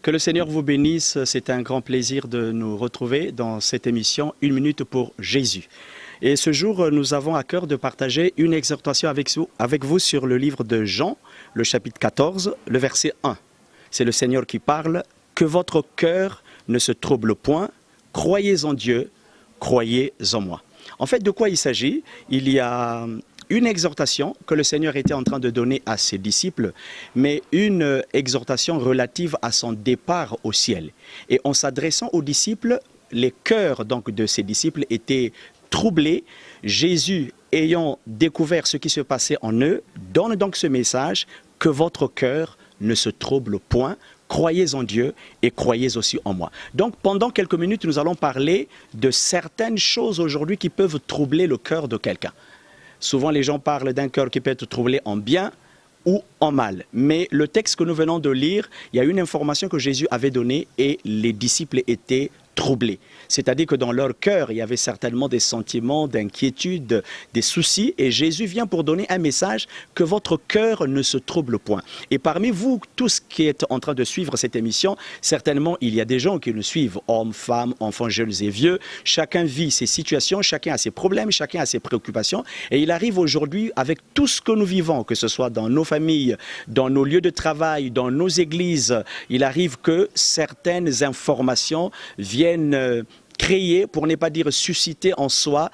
Que le Seigneur vous bénisse. C'est un grand plaisir de nous retrouver dans cette émission « Une minute pour Jésus ». Et ce jour, nous avons à cœur de partager une exhortation avec vous sur le livre de Jean, le chapitre 14, le verset 1. C'est le Seigneur qui parle. « Que votre cœur ne se trouble point, croyez en Dieu, croyez en moi ». En fait, de quoi il s'agit? Il y a une exhortation que le Seigneur était en train de donner à ses disciples, mais une exhortation relative à son départ au ciel. Et en s'adressant aux disciples, les cœurs donc de ces disciples étaient troublés. Jésus, ayant découvert ce qui se passait en eux, donne donc ce message: que votre cœur ne se trouble point. Croyez en Dieu et croyez aussi en moi. Donc pendant quelques minutes, nous allons parler de certaines choses aujourd'hui qui peuvent troubler le cœur de quelqu'un. Souvent les gens parlent d'un cœur qui peut être troublé en bien ou en mal. Mais le texte que nous venons de lire, il y a une information que Jésus avait donnée et les disciples étaient troublés. C'est-à-dire que dans leur cœur, il y avait certainement des sentiments d'inquiétude, des soucis. Et Jésus vient pour donner un message: que votre cœur ne se trouble point. Et parmi vous, tous qui êtes en train de suivre cette émission, certainement il y a des gens qui nous suivent, hommes, femmes, enfants, jeunes et vieux. Chacun vit ses situations, chacun a ses problèmes, chacun a ses préoccupations. Et il arrive aujourd'hui, avec tout ce que nous vivons, que ce soit dans nos familles, dans nos lieux de travail, dans nos églises, il arrive que certaines informations viennent créer, pour ne pas dire susciter en soi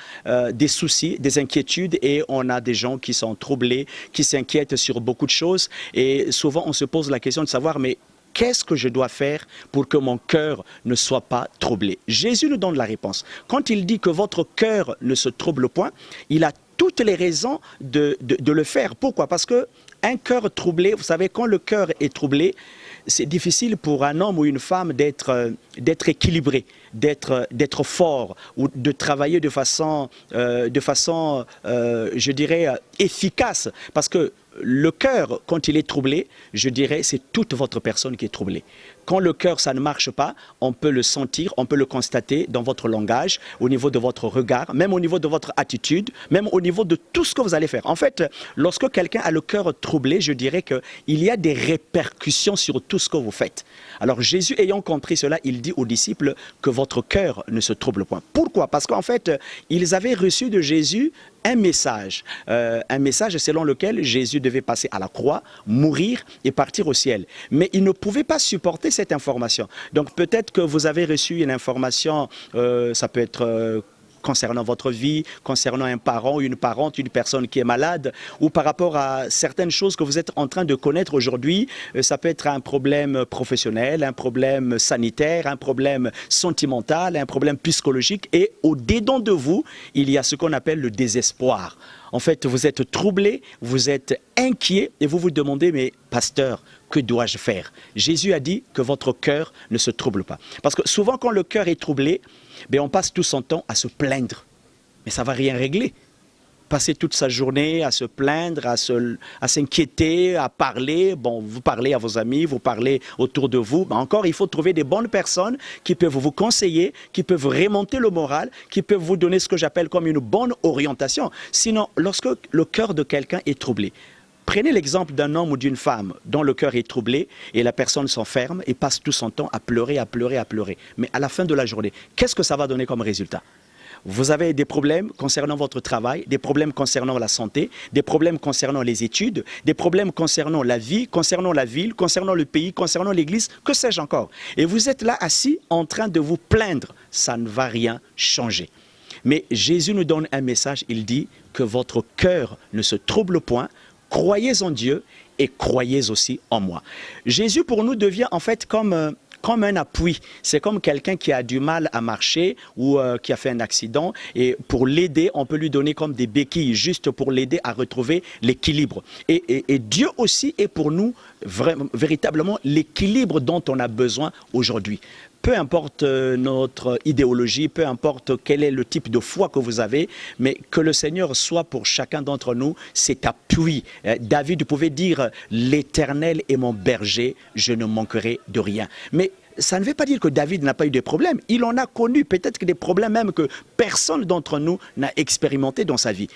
des soucis, des inquiétudes, et on a des gens qui sont troublés, qui s'inquiètent sur beaucoup de choses, et souvent on se pose la question de savoir: mais qu'est-ce que je dois faire pour que mon cœur ne soit pas troublé? Jésus nous donne la réponse. Quand il dit que votre cœur ne se trouble point, il a toutes les raisons de le faire. Pourquoi? Parce que un cœur troublé, vous savez, quand le cœur est troublé, c'est difficile pour un homme ou une femme d'être équilibré, d'être fort, ou de travailler de façon je dirais, efficace. Parce que le cœur, quand il est troublé, je dirais, c'est toute votre personne qui est troublée. Quand le cœur, ça ne marche pas, on peut le sentir, on peut le constater dans votre langage, au niveau de votre regard, même au niveau de votre attitude, même au niveau de tout ce que vous allez faire. En fait, lorsque quelqu'un a le cœur troublé, je dirais qu'il y a des répercussions sur tout ce que vous faites. Alors Jésus, ayant compris cela, il dit aux disciples que votre cœur ne se trouble point. Pourquoi? Parce qu'en fait, ils avaient reçu de Jésus un message selon lequel Jésus devait passer à la croix, mourir et partir au ciel. Mais ils ne pouvaient pas supporter cette information. Donc peut-être que vous avez reçu une information, ça peut être concernant votre vie, concernant un parent, une parente, une personne qui est malade, ou par rapport à certaines choses que vous êtes en train de connaître aujourd'hui. Ça peut être un problème professionnel, un problème sanitaire, un problème sentimental, un problème psychologique, et au-dedans de vous, il y a ce qu'on appelle le désespoir. En fait, vous êtes troublé, vous êtes inquiet et vous vous demandez: mais pasteur, que dois-je faire? Jésus a dit que votre cœur ne se trouble pas. Parce que souvent, quand le cœur est troublé, on passe tout son temps à se plaindre. Mais ça ne va rien régler. Passer toute sa journée à se plaindre, à s'inquiéter, à parler. Bon, vous parlez à vos amis, vous parlez autour de vous. Mais encore, il faut trouver des bonnes personnes qui peuvent vous conseiller, qui peuvent remonter le moral, qui peuvent vous donner ce que j'appelle comme une bonne orientation. Sinon, lorsque le cœur de quelqu'un est troublé, prenez l'exemple d'un homme ou d'une femme dont le cœur est troublé et la personne s'enferme et passe tout son temps à pleurer, à pleurer, à pleurer. Mais à la fin de la journée, qu'est-ce que ça va donner comme résultat? Vous avez des problèmes concernant votre travail, des problèmes concernant la santé, des problèmes concernant les études, des problèmes concernant la vie, concernant la ville, concernant le pays, concernant l'église, que sais-je encore? Et vous êtes là assis en train de vous plaindre. Ça ne va rien changer. Mais Jésus nous donne un message. Il dit que votre cœur ne se trouble point. Croyez en Dieu et croyez aussi en moi. Jésus pour nous devient en fait comme un appui. C'est comme quelqu'un qui a du mal à marcher ou qui a fait un accident, et pour l'aider, on peut lui donner comme des béquilles juste pour l'aider à retrouver l'équilibre. Et Dieu aussi est pour nous véritablement l'équilibre dont on a besoin aujourd'hui. Peu importe notre idéologie, peu importe quel est le type de foi que vous avez, mais que le Seigneur soit pour chacun d'entre nous cet appui. David pouvait dire: l'Éternel est mon berger, je ne manquerai de rien. Mais ça ne veut pas dire que David n'a pas eu de problèmes. Il en a connu peut-être que des problèmes même que personne d'entre nous n'a expérimenté dans sa vie.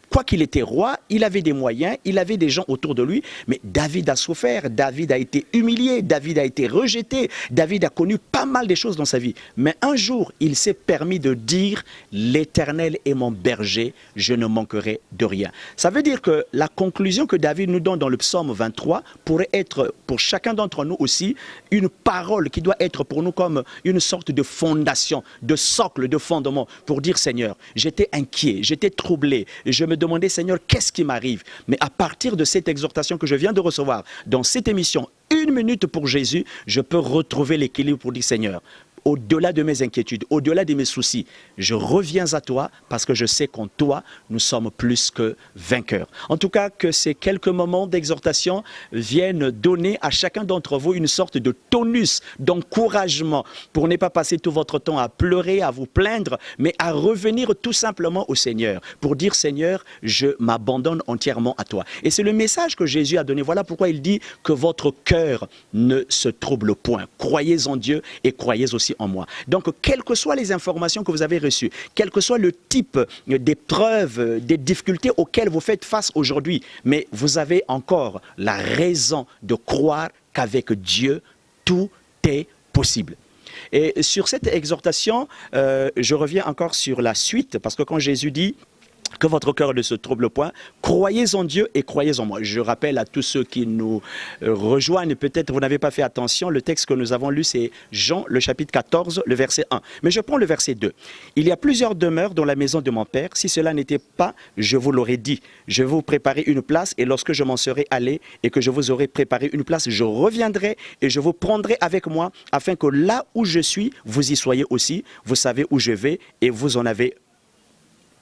quoi qu'il était roi, il avait des moyens, il avait des gens autour de lui, mais David a souffert, David a été humilié, David a été rejeté, David a connu pas mal de choses dans sa vie. Mais un jour, il s'est permis de dire « L'Éternel est mon berger, je ne manquerai de rien ». Ça veut dire que la conclusion que David nous donne dans le psaume 23 pourrait être pour chacun d'entre nous aussi une parole qui doit être pour nous comme une sorte de fondation, de socle, de fondement pour dire « Seigneur, j'étais inquiet, j'étais troublé, je me demandais, Seigneur, qu'est-ce qui m'arrive? Mais à partir de cette exhortation que je viens de recevoir dans cette émission, 1 minute pour Jésus, je peux retrouver l'équilibre pour dire, Seigneur, au-delà de mes inquiétudes, au-delà de mes soucis, je reviens à toi parce que je sais qu'en toi, nous sommes plus que vainqueurs. En tout cas, que ces quelques moments d'exhortation viennent donner à chacun d'entre vous une sorte de tonus, d'encouragement pour ne pas passer tout votre temps à pleurer, à vous plaindre, mais à revenir tout simplement au Seigneur pour dire, Seigneur, je m'abandonne entièrement à toi. Et c'est le message que Jésus a donné. Voilà pourquoi il dit que votre cœur ne se trouble point. Croyez en Dieu et croyez aussi en moi. Donc, quelles que soient les informations que vous avez reçues, quel que soit le type d'épreuves, des difficultés auxquelles vous faites face aujourd'hui, mais vous avez encore la raison de croire qu'avec Dieu, tout est possible. Et sur cette exhortation, je reviens encore sur la suite, parce que quand Jésus dit que votre cœur ne se trouble point, croyez en Dieu et croyez en moi. Je rappelle à tous ceux qui nous rejoignent, peut-être vous n'avez pas fait attention, le texte que nous avons lu c'est Jean, le chapitre 14, le verset 1. Mais je prends le verset 2. Il y a plusieurs demeures dans la maison de mon Père. Si cela n'était pas, je vous l'aurais dit. Je vais vous préparer une place et lorsque je m'en serai allé et que je vous aurai préparé une place, je reviendrai et je vous prendrai avec moi afin que là où je suis, vous y soyez aussi. Vous savez où je vais et vous en avez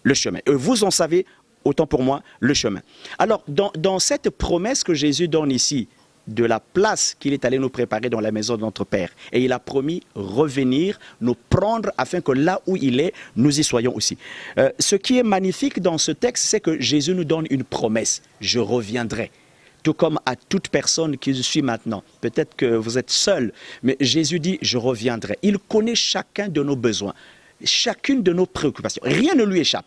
le chemin. Et vous en savez, autant pour moi, le chemin. Alors, dans cette promesse que Jésus donne ici, de la place qu'il est allé nous préparer dans la maison de notre Père, et il a promis revenir, nous prendre, afin que là où il est, nous y soyons aussi. Ce qui est magnifique dans ce texte, c'est que Jésus nous donne une promesse. Je reviendrai. Tout comme à toute personne qui suit maintenant. Peut-être que vous êtes seul, mais Jésus dit, je reviendrai. Il connaît chacun de nos besoins, chacune de nos préoccupations. Rien ne lui échappe.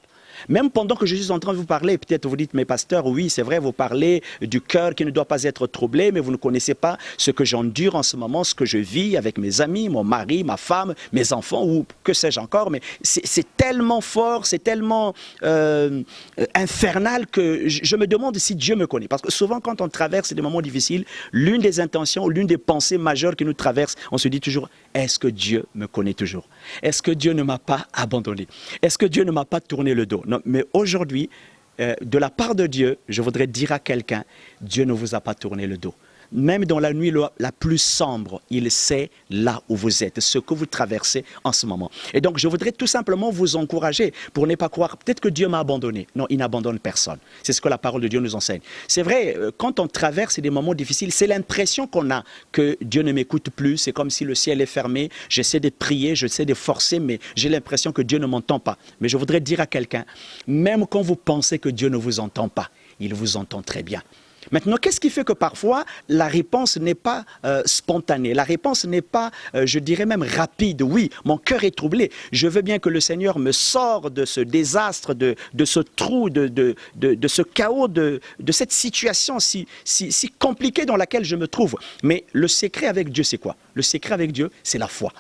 Même pendant que je suis en train de vous parler, peut-être vous dites, mais pasteur, oui, c'est vrai, vous parlez du cœur qui ne doit pas être troublé, mais vous ne connaissez pas ce que j'endure en ce moment, ce que je vis avec mes amis, mon mari, ma femme, mes enfants, ou que sais-je encore, mais c'est tellement fort, c'est tellement infernal que je me demande si Dieu me connaît. Parce que souvent, quand on traverse des moments difficiles, l'une des intentions, l'une des pensées majeures qui nous traversent, on se dit toujours, est-ce que Dieu me connaît toujours? Est-ce que Dieu ne m'a pas abandonné? Est-ce que Dieu ne m'a pas tourné le dos? Non, mais aujourd'hui, de la part de Dieu, je voudrais dire à quelqu'un, Dieu ne vous a pas tourné le dos. Même dans la nuit la plus sombre, il sait là où vous êtes, ce que vous traversez en ce moment. Et donc, je voudrais tout simplement vous encourager pour ne pas croire, peut-être que Dieu m'a abandonné. Non, il n'abandonne personne. C'est ce que la parole de Dieu nous enseigne. C'est vrai, quand on traverse des moments difficiles, c'est l'impression qu'on a que Dieu ne m'écoute plus. C'est comme si le ciel est fermé. J'essaie de prier, j'essaie de forcer, mais j'ai l'impression que Dieu ne m'entend pas. Mais je voudrais dire à quelqu'un, même quand vous pensez que Dieu ne vous entend pas, il vous entend très bien. Maintenant, qu'est-ce qui fait que parfois la réponse n'est pas spontanée, la réponse n'est pas, je dirais même rapide. Oui, mon cœur est troublé. Je veux bien que le Seigneur me sorte de ce désastre, de ce trou, de ce chaos, de cette situation si compliquée dans laquelle je me trouve. Mais le secret avec Dieu, c'est quoi? Le secret avec Dieu, c'est la foi.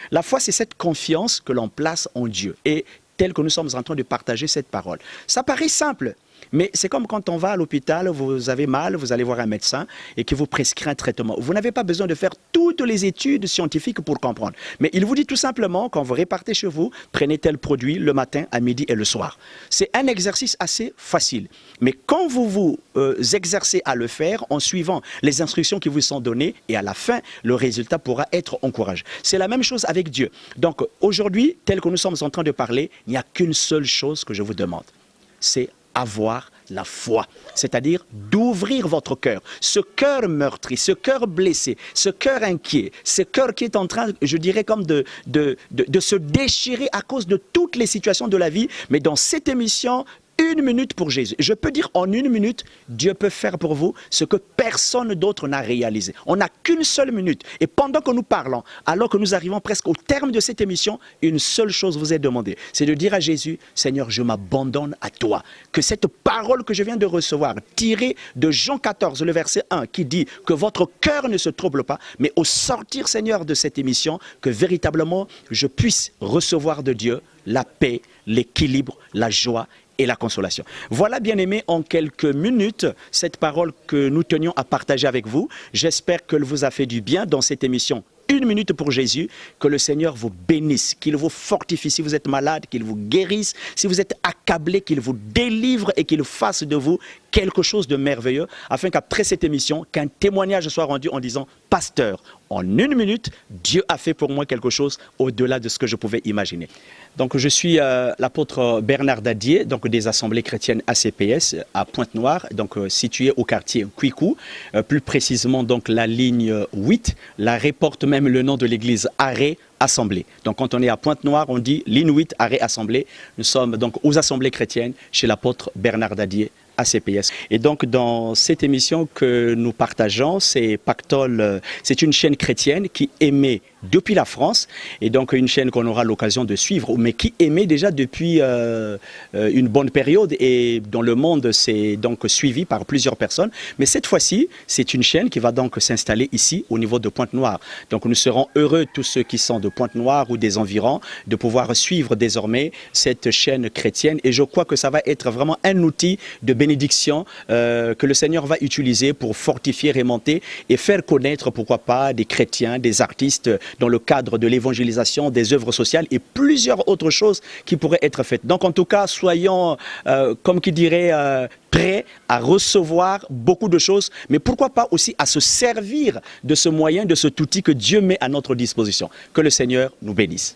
La foi, c'est cette confiance que l'on place en Dieu. Et tel que nous sommes en train de partager cette parole. Ça paraît simple. Mais c'est comme quand on va à l'hôpital, vous avez mal, vous allez voir un médecin et qui vous prescrit un traitement. Vous n'avez pas besoin de faire toutes les études scientifiques pour comprendre. Mais il vous dit tout simplement, quand vous repartez chez vous, prenez tel produit le matin, à midi et le soir. C'est un exercice assez facile. Mais quand vous vous exercez à le faire en suivant les instructions qui vous sont données, et à la fin, le résultat pourra être encourageant. C'est la même chose avec Dieu. Donc aujourd'hui, tel que nous sommes en train de parler, il n'y a qu'une seule chose que je vous demande. C'est avoir la foi, c'est-à-dire d'ouvrir votre cœur. Ce cœur meurtri, ce cœur blessé, ce cœur inquiet, ce cœur qui est en train, je dirais, comme de se déchirer à cause de toutes les situations de la vie. Mais dans cette émission, 1 minute pour Jésus. Je peux dire en 1 minute, Dieu peut faire pour vous ce que personne d'autre n'a réalisé. On n'a qu'une seule minute. Et pendant que nous parlons, alors que nous arrivons presque au terme de cette émission, une seule chose vous est demandée. C'est de dire à Jésus, Seigneur, je m'abandonne à toi. Que cette parole que je viens de recevoir, tirée de Jean 14, le verset 1, qui dit que votre cœur ne se trouble pas, mais au sortir, Seigneur, de cette émission, que véritablement je puisse recevoir de Dieu la paix, l'équilibre, la joie et la consolation. Voilà, bien-aimés, en quelques minutes, cette parole que nous tenions à partager avec vous. J'espère qu'elle vous a fait du bien dans cette émission. 1 minute pour Jésus, que le Seigneur vous bénisse, qu'il vous fortifie si vous êtes malade, qu'il vous guérisse, si vous êtes accablé, qu'il vous délivre et qu'il fasse de vous quelque chose de merveilleux, afin qu'après cette émission, qu'un témoignage soit rendu en disant « Pasteur, en 1 minute, Dieu a fait pour moi quelque chose au-delà de ce que je pouvais imaginer. » Donc je suis l'apôtre Bernard Dadier, donc des Assemblées chrétiennes ACPS à Pointe-Noire, donc situé au quartier Kouikou, plus précisément donc la ligne 8, la reporte même le nom de l'église Arrêt Assemblée. Donc quand on est à Pointe-Noire, on dit ligne 8 Arrêt Assemblée. Nous sommes donc aux Assemblées chrétiennes chez l'apôtre Bernard Dadier ACPS. Et donc dans cette émission que nous partageons, c'est Pactole, c'est une chaîne chrétienne qui émet depuis la France, et donc une chaîne qu'on aura l'occasion de suivre, mais qui émet déjà depuis une bonne période, et dans le monde c'est donc suivi par plusieurs personnes. Mais cette fois-ci, c'est une chaîne qui va donc s'installer ici au niveau de Pointe-Noire. Donc nous serons heureux, tous ceux qui sont de Pointe-Noire ou des environs, de pouvoir suivre désormais cette chaîne chrétienne, et je crois que ça va être vraiment un outil de bénédiction que le Seigneur va utiliser pour fortifier, remonter et faire connaître, pourquoi pas, des chrétiens, des artistes dans le cadre de l'évangélisation, des œuvres sociales et plusieurs autres choses qui pourraient être faites. Donc en tout cas, soyons, comme qui dirait, prêts à recevoir beaucoup de choses, mais pourquoi pas aussi à se servir de ce moyen, de cet outil que Dieu met à notre disposition. Que le Seigneur nous bénisse.